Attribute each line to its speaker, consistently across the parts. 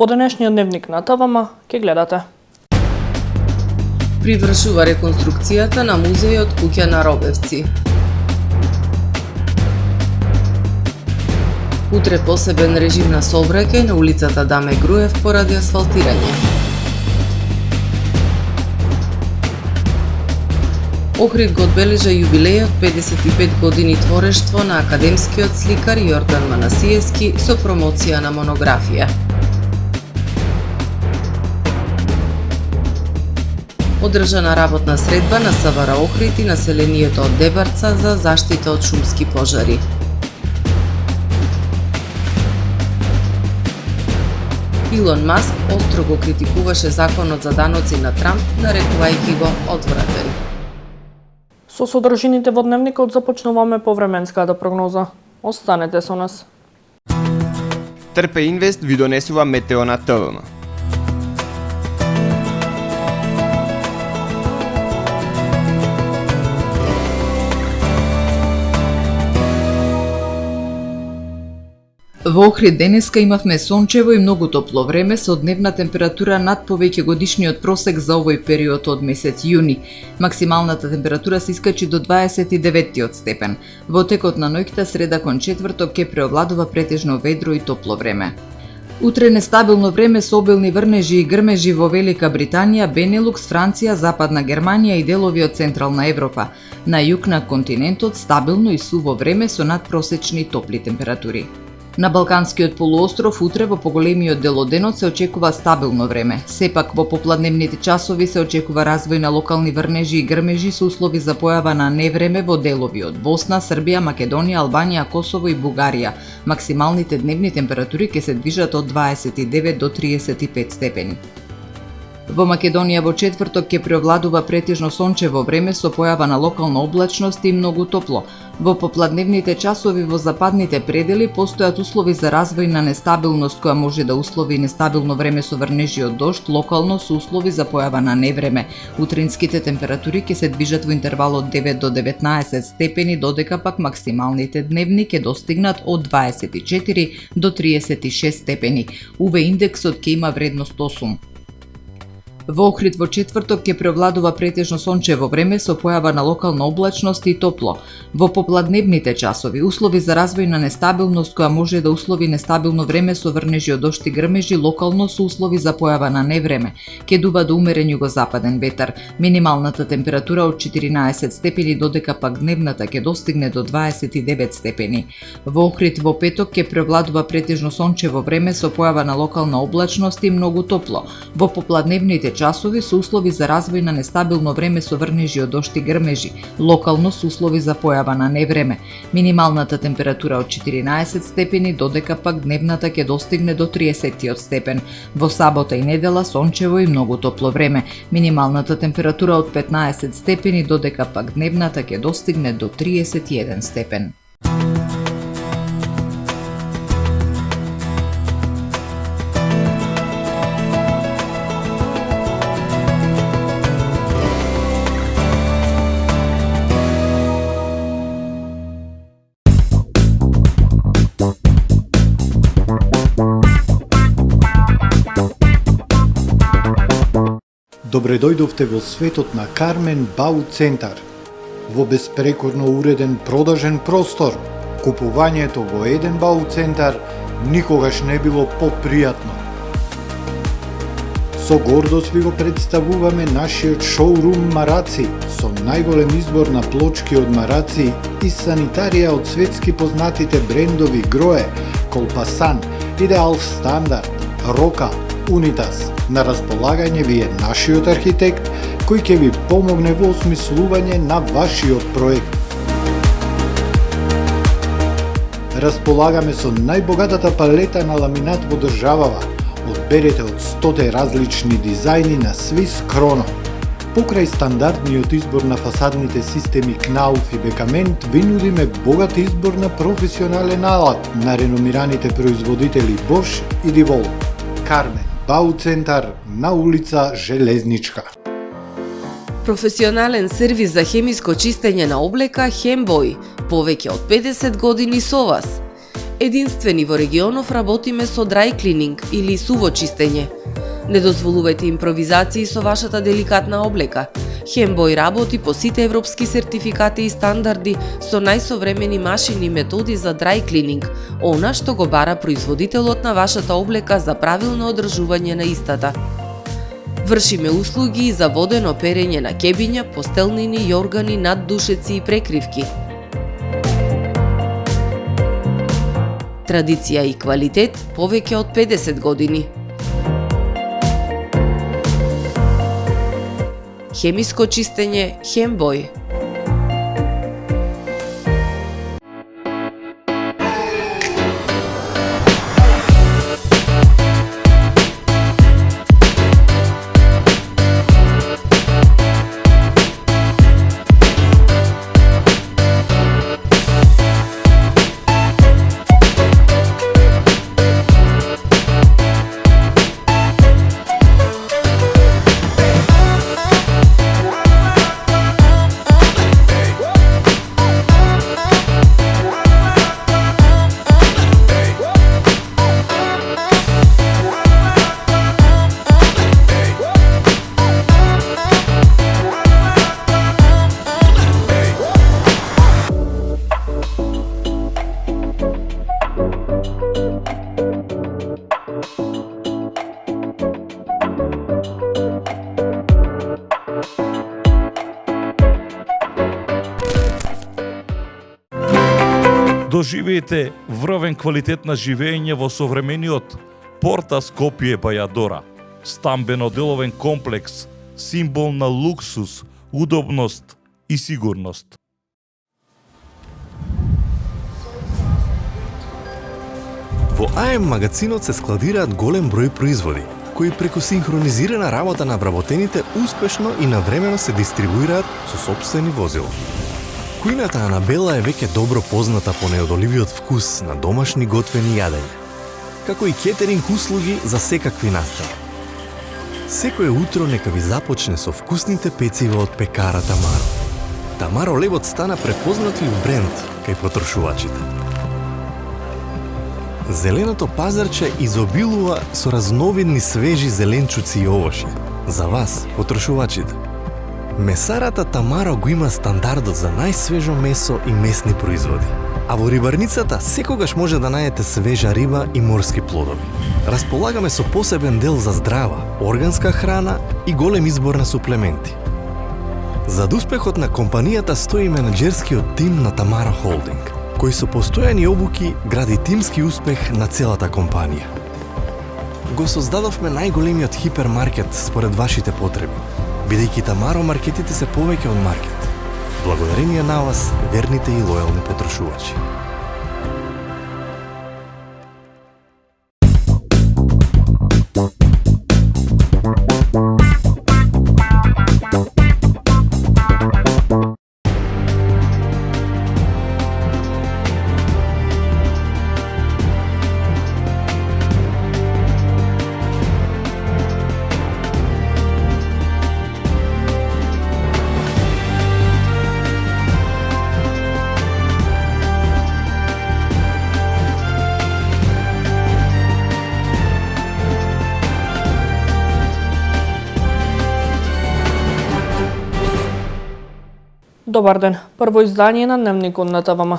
Speaker 1: Во денешниот дневник на ТВМ ќе гледате.
Speaker 2: Привршува реконструкцијата на музејот Куќа на Робевци. Утре посебен режим на сообраќај на улицата Даме Груев поради асфалтирање. Охрид го одбележа јубилејот 55 години творештво на академскиот сликар Јордан Манасиевски со промоција на монографија. Одржана работна средба на СВР Охрид и населението од Дебарца за заштита од шумски пожари. Илон Маск остро го критикуваше законот за даноци на Трамп, нарекувајќи го одвратен.
Speaker 1: Со содржините во дневникот започнуваме повременската прогноза. Останете со нас.
Speaker 3: Трпе Инвест ви донесува метео на ТВМ.
Speaker 2: Во Охрид денеска имавме сончево и многу топло време со дневна температура над повеќе годишниот просек за овој период од месец јуни. Максималната температура се искачи до 29 степен. Во текот на ноќта среда кон четврток ќе преовладува претежно ведро и топло време. Утре нестабилно време со обилни врнежи и грмежи во Велика Британија, Бенелукс, Франција, Западна Германија и делови од Централна Европа. На југ на континентот стабилно и суво време со надпросечни топли температури. На Балканскиот полуостров утре во поголемиот дел од денот се очекува стабилно време. Сепак во попладневните часови се очекува развој на локални врнежи и грмежи со услови за појава на невреме во делови од Босна, Србија, Македонија, Албанија, Косово и Бугарија. Максималните дневни температури ќе се движат од 29 до 35 степени. Во Македонија во четврток ќе преовладува претежно сончево време со појава на локална облачност и многу топло. Во попладневните часови во западните предели постојат услови за развој на нестабилност која може да услови нестабилно време со врнежи од дожд, локално со услови за појава на невреме. Утринските температури ќе се движат во интервал од 9 до 19 степени, додека пак максималните дневни ќе достигнат од 24 до 36 степени. УВ индексот ќе има вредност 8. Во Охрид во четврток ќе преовладува претежно сончево време со појава на локална облачност и топло. Во попладневните часови услови за развој на нестабилност која може да услови нестабилно време со врнежи од дожд и грмежи, локално со услови за појава на невреме. Ќе дува до умерен југозападен ветар. Минималната температура од 14 степени, додека пак дневната ќе достигне до 29 степени. Во Охрид во петок ќе преовладува претежно сончево време со појава на локална облачност и многу топло. Во попладневните часови со услови за развој на нестабилно време со врнежи од дожд и грмежи, локално со услови за појава на невреме. Минималната температура од 14 степени, додека пак дневната ќе достигне до 30 степен. Во сабота и недела сончево и многу топло време. Минималната температура од 15 степени, додека пак дневната ќе достигне до 31 степен.
Speaker 4: Добре дојдовте во светот на Кармен Бау Центар. Во беспрекорно уреден продажен простор, купувањето во еден Бау Центар никогаш не било попријатно. Со гордост ви го представуваме нашиот шоурум Мараци, со најголем избор на плочки од Мараци и санитарија од светски познатите брендови Грое, Колпасан, Идеал Стандард, Рока, Унитас. На располагање ви е нашиот архитект, кој ќе ви помогне во осмислување на вашиот проект. Располагаме со најбогатата палета на ламинат во државава. Одберете од 100 различни дизајни на Swiss Chrono. Покрај стандардниот избор на фасадните системи Knauf и Бекамент, ви нудиме богат избор на професионален алат на реномираните производители Bosch и Divol. Кармен Бау Центар на улица Железничка.
Speaker 2: Професионален сервис за хемиско чистење на облека Хембој. Повеќе од 50 години со вас.
Speaker 5: Единствени во регионов работиме со dry cleaning или суво чистење. Не дозволувајте импровизации со вашата деликатна облека. Хембој работи по сите европски сертификати и стандарди со најсовремени машини и методи за dry cleaning, она што го бара производителот на вашата облека за правилно одржување на истата. Вршиме услуги и за водено перење на кебиња, постелнини, јоргани, наддушеци и прекривки. Традиција и квалитет повеќе од 50 години. Хемиско чистење Хембој.
Speaker 6: Доживеете врвен квалитет на живење во современиот Порта Скопје Бајадора. Стамбено-деловен комплекс, символ на луксус, удобност и сигурност.
Speaker 7: Во АМ магазинот се складираат голем број производи, кои преку синхронизирана работа на вработените успешно и навремено се дистрибуираат со сопствени возила. Кујната Анабела е веќе добро позната по неодоливиот вкус на домашни готвени јадења, како и кетеринг услуги за секакви настани. Секое утро нека ви започне со вкусните пецива од пекара Тамаро. Тамаро лебот стана препознатлив бренд кај потрошувачите. Зеленото пазарче изобилува со разновидни свежи зеленчуци и овошје. За вас, потрошувачите. Месарата Тамаро го има стандардот за најсвежо месо и месни производи. А во рибарницата секогаш може да најдете свежа риба и морски плодови. Располагаме со посебен дел за здрава, органска храна и голем избор на суплементи. Зад успехот на компанијата стои менаџерскиот тим на Тамаро Холдинг, кој со постојани обуки гради тимски успех на целата компанија. Го создадовме најголемиот хипермаркет според вашите потреби, бидејќи Тамаро маркетите се повеќе од маркет. Благодарение на вас, верните и лојални потрошувачи.
Speaker 1: Добар ден. Прво издание на Дневникот на ТВМ.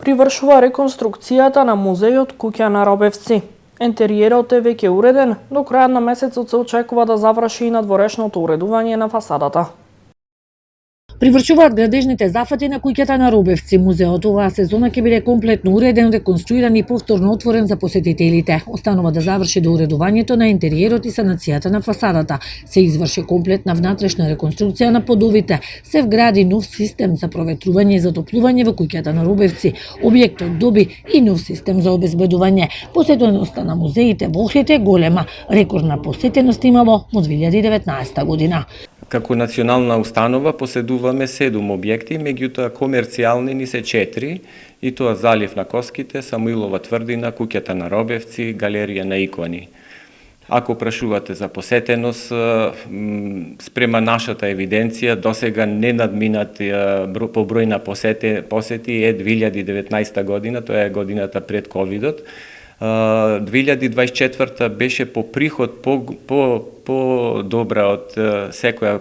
Speaker 1: Привршува реконструкцијата на музејот Куќа на Робевци. Ентериерот е веќе уреден, до крајот на месецот се очекува да заврши и надворешното уредување на фасадата.
Speaker 8: Привршуваат градежните зафати на Куќата на Робевци. Музеот оваа сезона ќе биде комплетно уреден, реконструиран и повторно отворен за посетителите. Останува да заврши до уредувањето на интериерот и санацијата на фасадата. Се изврши комплетна внатрешна реконструкција на подовите. Се вгради нов систем за проветрување и затоплување во Куќата на Робевци. Објектот доби и нов систем за обезбедување. Посетеноста на музеите во Охрид е голема. Рекордна посетеност имало во 2019 година.
Speaker 9: Како национална установа поседуваме 7 објекти, меѓутоа комерцијални ни се 4, и тоа Залив на Коските, Самуилова тврдина, Куќата на Робевци, Галерија на икони. Ако прашувате за посетеност, спрема нашата евиденција, досега не надминат по број на посети е 2019 година, тоа е годината пред ковидот. 2024 беше по приход по добра од секоја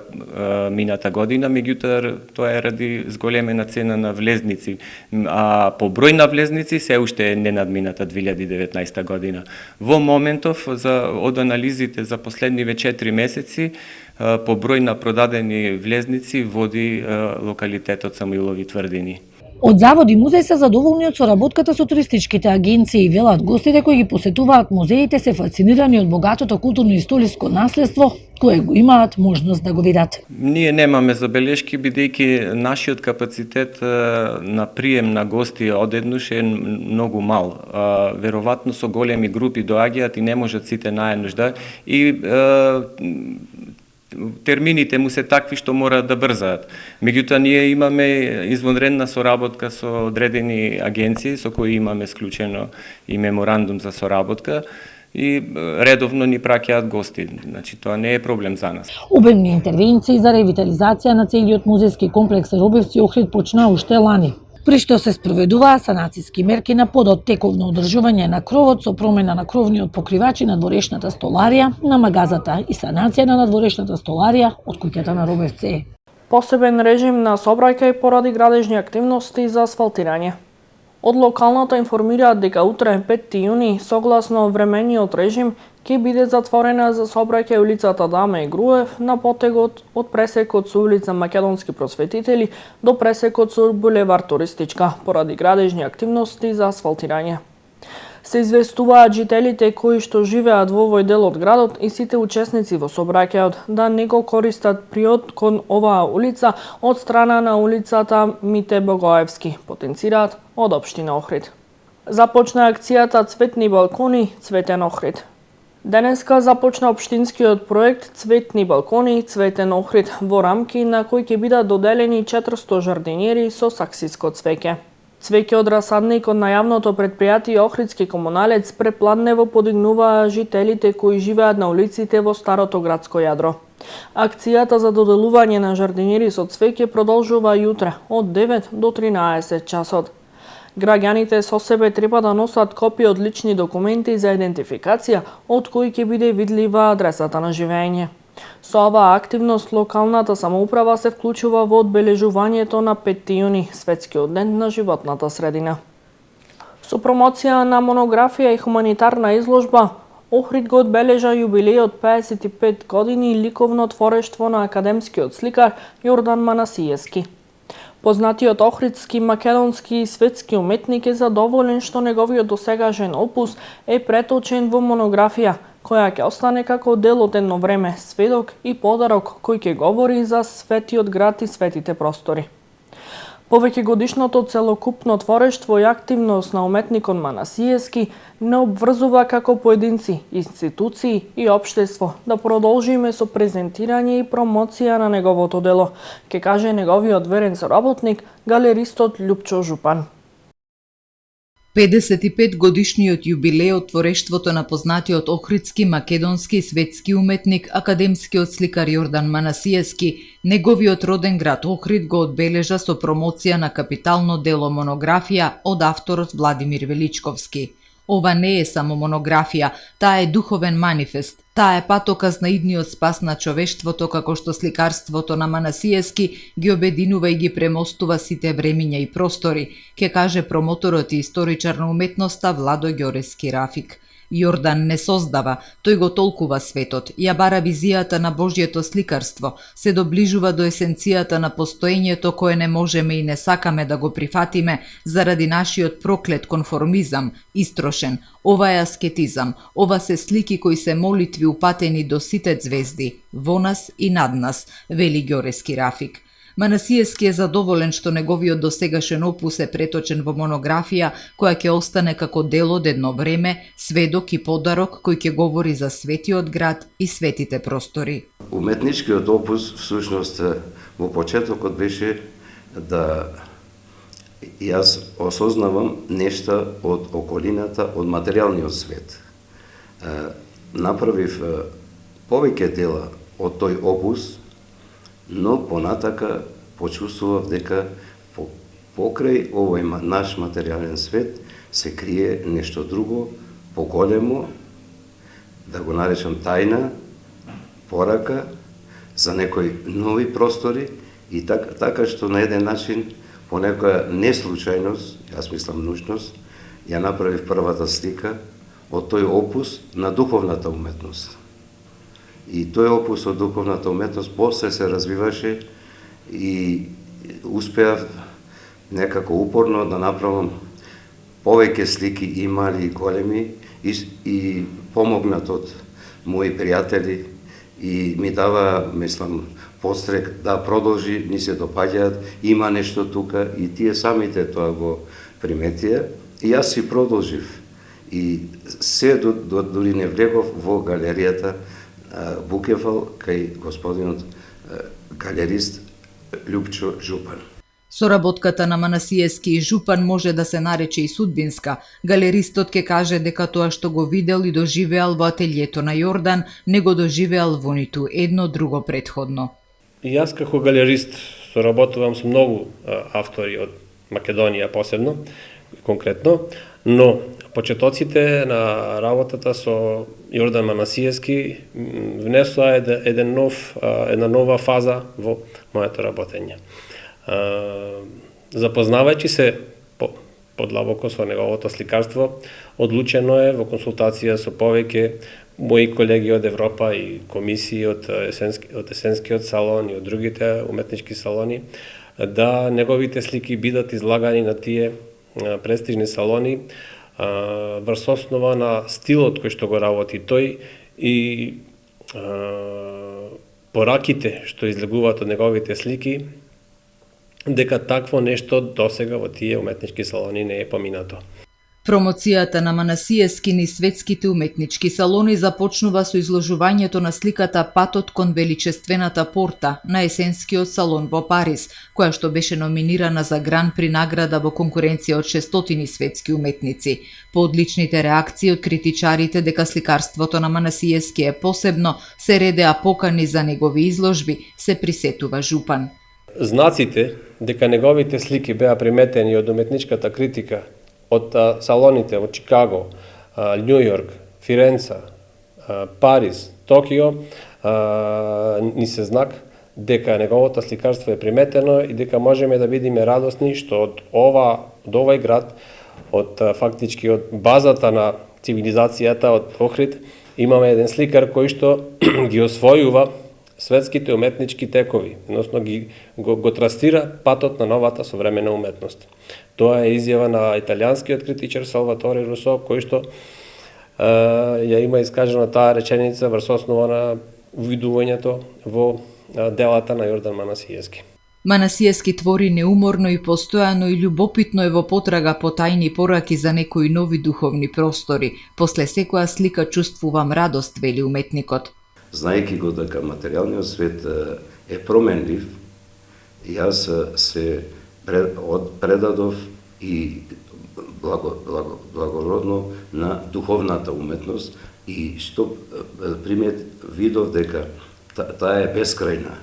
Speaker 9: мината година, меѓутоа тоа е ради зголемена цена на влезници, а по број на влезници се уште е ненадмината 2019 година. Во моментов, од анализите за последниве 4 месеци, по број на продадени влезници води локалитетот Самуилови тврдини.
Speaker 8: Од Завод и музеј се задоволни од соработката со туристичките агенции, велат гостите кои ги посетуваат музеите се фасцинирани од богатото културно-историско наследство кое го имаат можност да го видат.
Speaker 9: Ние немаме забелешки, бидејќи нашиот капацитет на прием на гости одеднуш е многу мал. Веројатно со големи групи доаѓаат и не можат сите наеднаш и термините му се такви што мораат да брзаат. Меѓутоа, ние имаме извонредна соработка со одредени агенции со кои имаме склучено и меморандум за соработка и редовно ни праќаат гости. Значи, тоа не е проблем за нас.
Speaker 8: Обемни интервенции за ревитализација на целиот музејски комплекс Робевци Охрид почна уште лани, при што се спроведуваа санациски мерки на подот, тековно одржување на кровот со промена на кровниот покривач и надворешната столарија на магазата и санација на надворешната столарија од куќата на Робевци.
Speaker 1: Посебен режим на сообраќај поради градежни активности за асфалтирање. Од локалната информираат дека утре 5 јуни, согласно времениот режим, ќе биде затворена за сообраќај улицата Даме и Груев на потегот од пресекот со улица Македонски просветители до пресекот со булевар Туристичка поради градежни активности за асфалтирање. Се известуваат жителите кои што живеат во овој дел од градот и сите учесници во сообраќајот да не го користат приот кон оваа улица од страна на улицата Мите Богоевски, потенцираат од општина Охрид. Започна акцијата Цветни балкони, Цветен Охрид. Денеска започна општинскиот проект Цветни балкони, Цветен Охрид, во рамки на кои ќе бидат доделени 400 жардинери со саксиско цвеќе. Цвеќе од расадникот на јавното предпријатие Охридски комуналец препладнево подигнуваа жителите кои живеат на улиците во старото градско јадро. Акцијата за доделување на жардинери со цвеќе продолжува јутре од 9 до 13 часот. Граѓаните со себе треба да носат копии од лични документи за идентификација, од кои ќе биде видлива адресата на живење. Со оваа активност локалната самоуправа се вклучува во одбележувањето на 5 јуни, светскиот ден на животната средина. Со промоција на монографија и хуманитарна изложба, Охрид го одбележа јубилејот 55 години ликовно творештво на академскиот сликар Јордан Манасиевски. Познатиот охридски, македонски и светски уметник е задоволен што неговиот досегашен опус е преточен во монографија, која ќе остане како дел од едно време, сведок и подарок кој ќе говори за светиот град и светите простори. Повеќегодишното целокупно творештво и активност на уметникот Манасиевски не обврзува како поединци, институции и општество да продолжиме со презентирање и промоција на неговото дело, ке каже неговиот верен соработник, галеристот Љупчо Жупан.
Speaker 2: 55 годишниот јубилеј од творештвото на познатиот охридски, македонски и светски уметник, академскиот сликар Јордан Манасиевски, неговиот роден град Охрид го одбележа со промоција на капитално дело монографија од авторот Владимир Величковски. Ова не е само монографија, таа е духовен манифест. Таа е патоказ на идниот спас на човештвото, како што сликарството на Манасиевски ги обединува и ги премостува сите времиња и простори, ке каже промоторот и историчар на уметноста Владо Ѓорески Рафик. Јордан не создава, тој го толкува светот, ја бара визијата на Божјето сликарство, се доближува до есенцијата на постоењето кое не можеме и не сакаме да го прифатиме заради нашиот проклет конформизам, истрошен. Ова е аскетизам, ова се слики кои се молитви упатени до сите звезди, во нас и над нас, вели Ѓорески Рафик. Манасиевски е задоволен што неговиот досегашен опус е преточен во монографија која ќе остане како дел од едно време, сведок и подарок кој ќе говори за светиот град и светите простори.
Speaker 10: Уметничкиот опус всушност во почетокот беше да јас осознавам нешта од околината, од материјалниот свет. направив повеќе дела од тој опус, но понатака почувствував дека покрај овој наш материјален свет се крие нешто друго, поголемо, да го наречам тајна, порака за некои нови простори и така што на еден начин, по некоја неслучајност, јас мислам нушност, ја направив првата слика од тој опус на духовната уметност. И тој опус од духовната уметност после се развиваше и успеав некако упорно да направам повеќе слики и мали и големи и помогнат од мои пријатели и ми дава, мислам, пострек да продолжи, ни се допаѓаат, има нешто тука и тие самите тоа го приметија и јас си продолжив и се дури не влегов во галеријата Букефал кај господинот галерист Љупчо Жупан.
Speaker 2: Соработката на Манасиевски и Жупан може да се нарече и судбинска. Галеристот ќе каже дека тоа што го видел и доживеал во ателието на Јордан, не го доживеал во ниту едно друго претходно.
Speaker 11: И јас како галерист соработувам со многу автори од Македонија посебно, конкретно, но почетоците на работата со Јордан Манасиевски внесоа една нова фаза во моето работење. Запознавајќи се подлабоко со неговото сликарство, одлучено е во консултација со повеќе мои колеги од Европа и комисии од Есенскиот салон и од другите уметнички салони, да неговите слики бидат излагани на тие престижни салони врз основа на стилот кој што го работи тој и пораките што излегуваат од неговите слики, дека такво нешто досега во тие уметнички салони не е поминато.
Speaker 2: Промоцијата на Манасиевски низ светските уметнички салони започнува со изложувањето на сликата Патот кон величествената порта на Есенскиот салон во Париз, која што беше номинирана за Гран при награда во конкуренција од 600 светски уметници. По одличните реакции од критичарите дека сликарството на Манасиевски е посебно, се редеа покани за негови изложби, се присетува Жупан.
Speaker 11: Знаците дека неговите слики беа приметени од уметничката критика од салоните од Чикаго, Њу Јорк, Фиренца, Париз, Токио, ни се знак дека неговото сликарство е приметено и дека можеме да бидеме радосни што од овој град, од фактички од базата на цивилизацијата од Охрид, имаме еден сликар кој што ги освојува светските уметнички текови, односно го трасира патот на новата современа уметност. Тоа е изјава на италијанскиот критичар Салваторе Русо, кој што ја има искажена таа реченица врз основа на увидувањето во делата на Јордан Манасиевски.
Speaker 2: Манасиевски твори неуморно и постојано и љубопитно е во потрага по тајни пораки за некои нови духовни простори. После секоја слика чувствувам радост, вели уметникот.
Speaker 10: Знаејќи го дека материјалниот свет е променлив, јас се предадов и благородно на духовната уметност и што видов дека таа е бескрајна.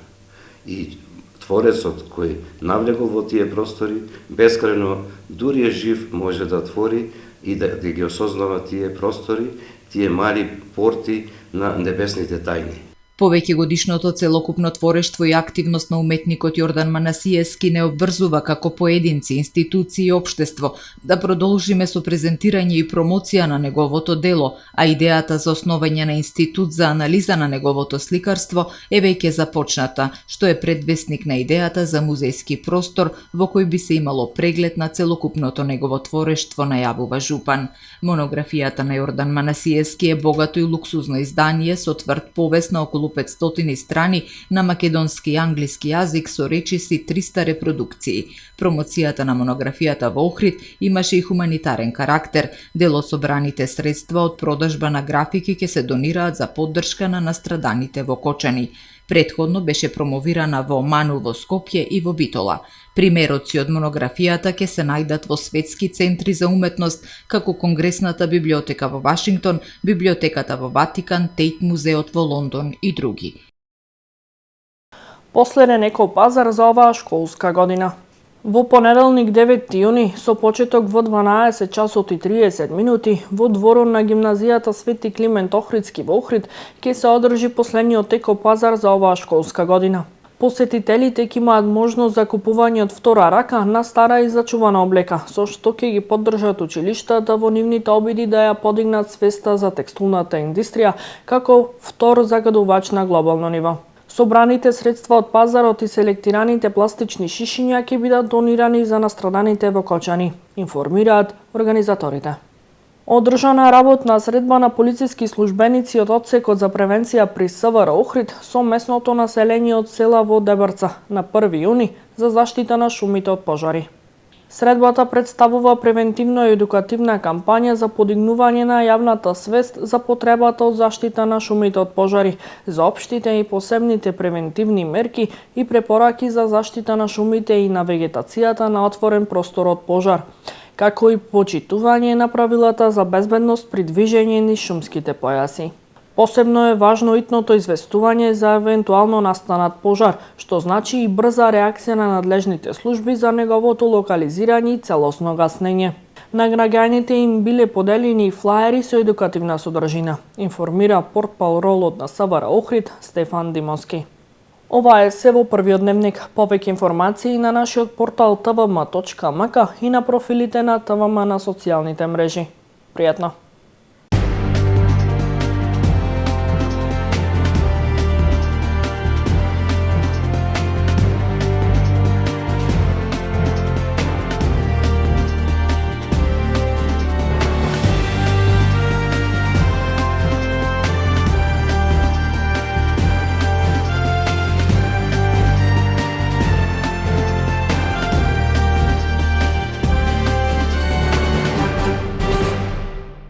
Speaker 10: И творецот кој навлегол во тие простори, бескрајно, дури е жив, може да твори и да ги осознава тие простори, тие мали порти на небесните тајни.
Speaker 2: Повеќе годишното целокупно творештво и активност на уметникот Јордан Манасиевски не обврзува како поединци, институции и општество да продолжиме со презентирање и промоција на неговото дело, а идејата за основање на институт за анализа на неговото сликарство е веќе започната, што е предвесник на идејата за музејски простор во кој би се имало преглед на целокупното негово творештво, најавува Жупан. Монографијата на Јордан Манасиевски е богато и луксузно издание со тврд повест на околу 500 страни на македонски и англиски јазик со речиси 300 репродукции. Промоцијата на монографијата во Охрид имаше и хуманитарен карактер. Дел од собраните средства од продажба на графики ќе се донираат за поддршка на настраданите во Кочани. Претходно беше промовирана во Оману, во Скопје и во Битола. Примероци од монографијата ќе се најдат во светски центри за уметност, како Конгресната библиотека во Вашингтон, Библиотеката во Ватикан, Тейт музеот во Лондон и други.
Speaker 1: Последен екопазар за оваа школска година. Во понеделник 9 јуни, со почеток во 12 часот и 30 минути, во дворот на гимназијата Свети Климент Охридски во Охрид, ќе се одржи последниот екопазар за оваа школска година. Посетителите ќе имаат можност за купување од втора рака на стара и зачувана облека, со што ќе ги поддржат училиштата во нивните обиди да ја подигнат свеста за текстилната индустрија како втор загадувач на глобално ниво. Собраните средства од пазарот и селектираните пластични шишиња ќе бидат донирани за настраданите во Кочани, информираат организаторите. Одржана работна средба на полициски службеници од одсекот за превенција при СВР Охрид со местното население од села во Дебрца на 1 јуни за заштита на шумите од пожари. Средбата представува превентивно и едукативна кампања за подигнување на јавната свест за потребата од заштита на шумите од пожари, за општите и посебните превентивни мерки и препораки за заштита на шумите и на вегетацијата на отворен простор од пожар, како и почитување на правилата за безбедност при движење низ шумските појаси. Посебно е важно итното известување за евентуално настанат пожар, што значи и брза реакција на надлежните служби за неговото локализирање и целосно гаснење. На граѓаните им биле поделени и флаери со едукативна содржина, информира портпаролот на СВР Охрид Стефан Димовски. Ова е се во првиот дневник. Повеќе информации на нашиот портал tvm.mk и на профилите на ТВМ на социјалните мрежи. Пријатно!